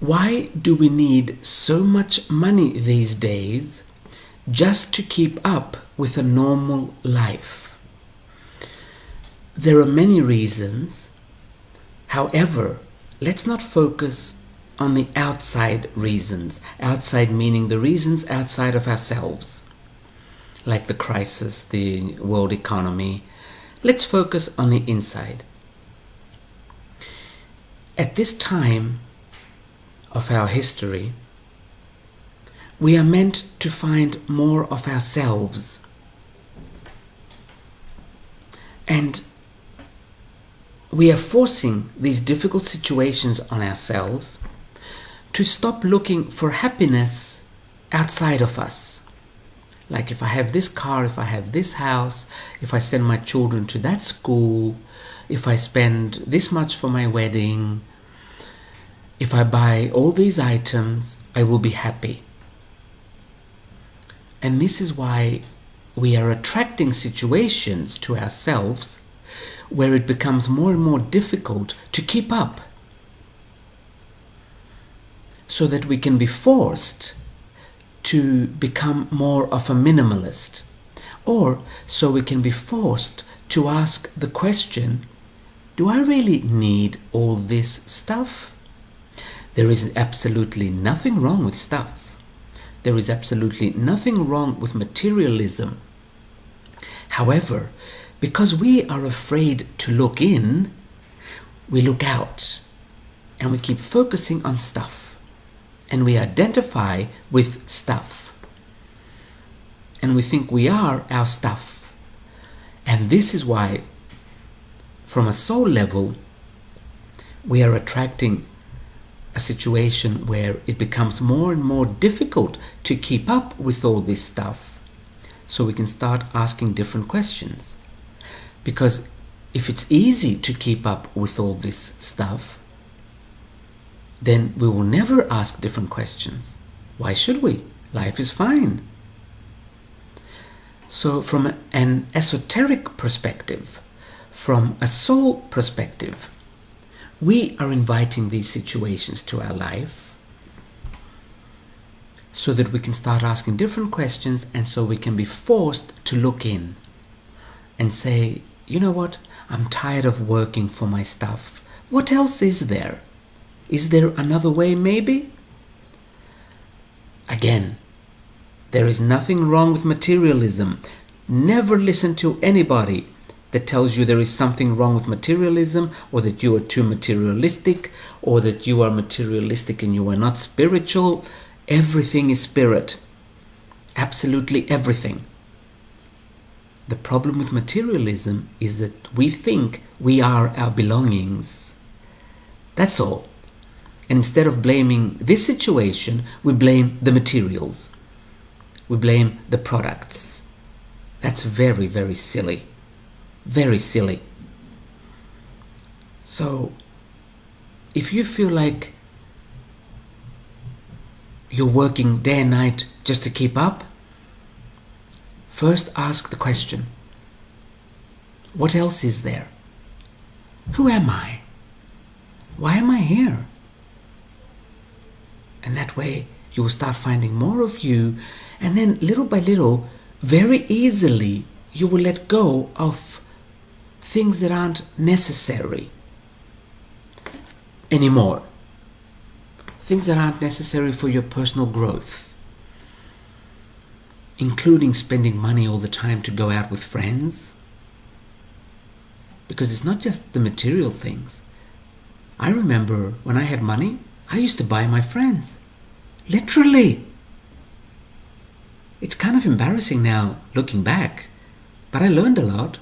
Why do we need so much money these days just to keep up with a normal life? There are many reasons. However, let's not focus on the outside reasons. Outside meaning the reasons outside of ourselves, like the crisis, the world economy. Let's focus on the inside. At this time of our history, we are meant to find more of ourselves. And we are forcing these difficult situations on ourselves to stop looking for happiness outside of us. Like if I have this car, if I have this house, if I send my children to that school, if I spend this much for my wedding, if I buy all these items, I will be happy. And this is why we are attracting situations to ourselves where it becomes more and more difficult to keep up, so that we can be forced to become more of a minimalist, or so we can be forced to ask the question, do I really need all this stuff? There is absolutely nothing wrong with stuff. There is absolutely nothing wrong with materialism. However, because we are afraid to look in, we look out and we keep focusing on stuff, and we identify with stuff, and we think we are our stuff. And this is why, from a soul level, we are attracting a situation where it becomes more and more difficult to keep up with all this stuff. So we can start asking different questions. Because if it's easy to keep up with all this stuff, then we will never ask different questions. Why should we? Life is fine. So from an esoteric perspective, from a soul perspective, we are inviting these situations to our life so that we can start asking different questions, and so we can be forced to look in and say, you know what, I'm tired of working for my stuff. What else is there? Is there another way maybe? Again, there is nothing wrong with materialism. Never listen to anybody that tells you there is something wrong with materialism, or that you are too materialistic, or that you are materialistic and you are not spiritual. Everything is spirit. Absolutely everything. The problem with materialism is that we think we are our belongings. That's all. And instead of blaming this situation, we blame the materials. We blame the products. That's very, very silly. Very silly. So, if you feel like you're working day and night just to keep up, first ask the question, what else is there? Who am I? Why am I here? And that way you will start finding more of you, and then little by little, very easily, you will let go of things that aren't necessary anymore. Things that aren't necessary for your personal growth, including spending money all the time to go out with friends. Because it's not just the material things. I remember when I had money, I used to buy my friends. Literally. It's kind of embarrassing now, looking back, but I learned a lot.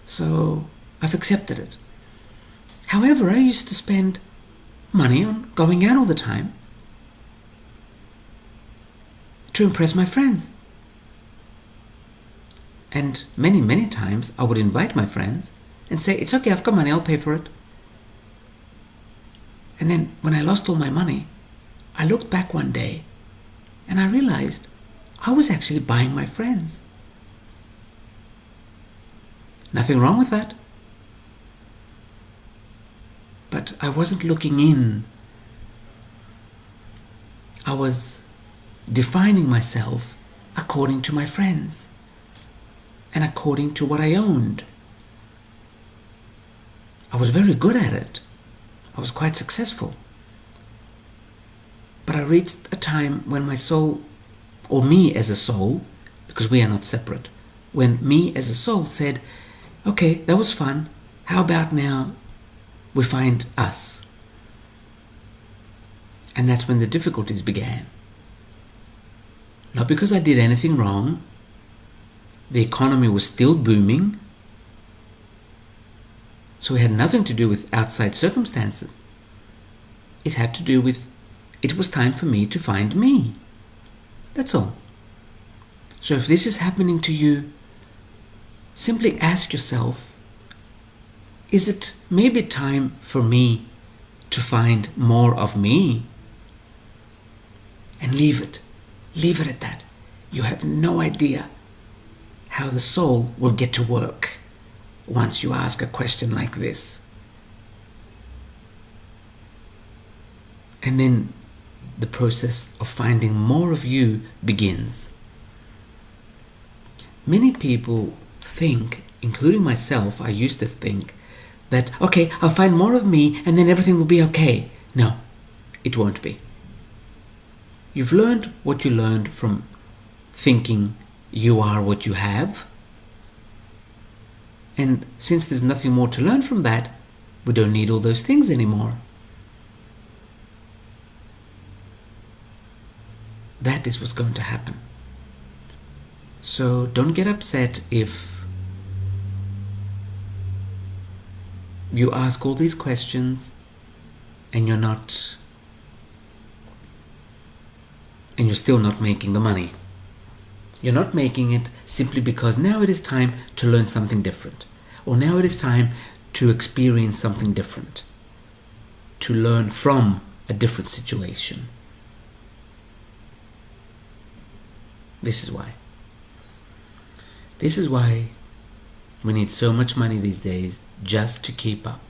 So I've accepted it. However, I used to spend money on going out all the time to impress my friends. And many, many times I would invite my friends and say, it's okay, I've got money, I'll pay for it. And then when I lost all my money, I looked back one day and I realized I was actually buying my friends. Nothing wrong with that. But I wasn't looking in was defining myself according to my friends and according to what I owned. I was very good at it. I was quite successful. But I reached a time when my soul, or me as a soul, because we are not separate, when me as a soul said, okay, that was fun. How about now we find us? And that's when the difficulties began. Not because I did anything wrong. The economy was still booming. So it had nothing to do with outside circumstances. It had to do with, it was time for me to find me. That's all. So if this is happening to you, simply ask yourself, is it maybe time for me to find more of me? And leave it. Leave it at that. You have no idea how the soul will get to work once you ask a question like this. And then the process of finding more of you begins. Many people think, including myself, I used to think that, okay, I'll find more of me and then everything will be okay. No, it won't be. You've learned what you learned from thinking you are what you have. And since there's nothing more to learn from that, we don't need all those things anymore. That is what's going to happen. So don't get upset if you ask all these questions and you're still not making the money. You're not making it simply because now it is time to learn something different. Or now it is time to experience something different. To learn from a different situation. This is why. This is why we need so much money these days just to keep up.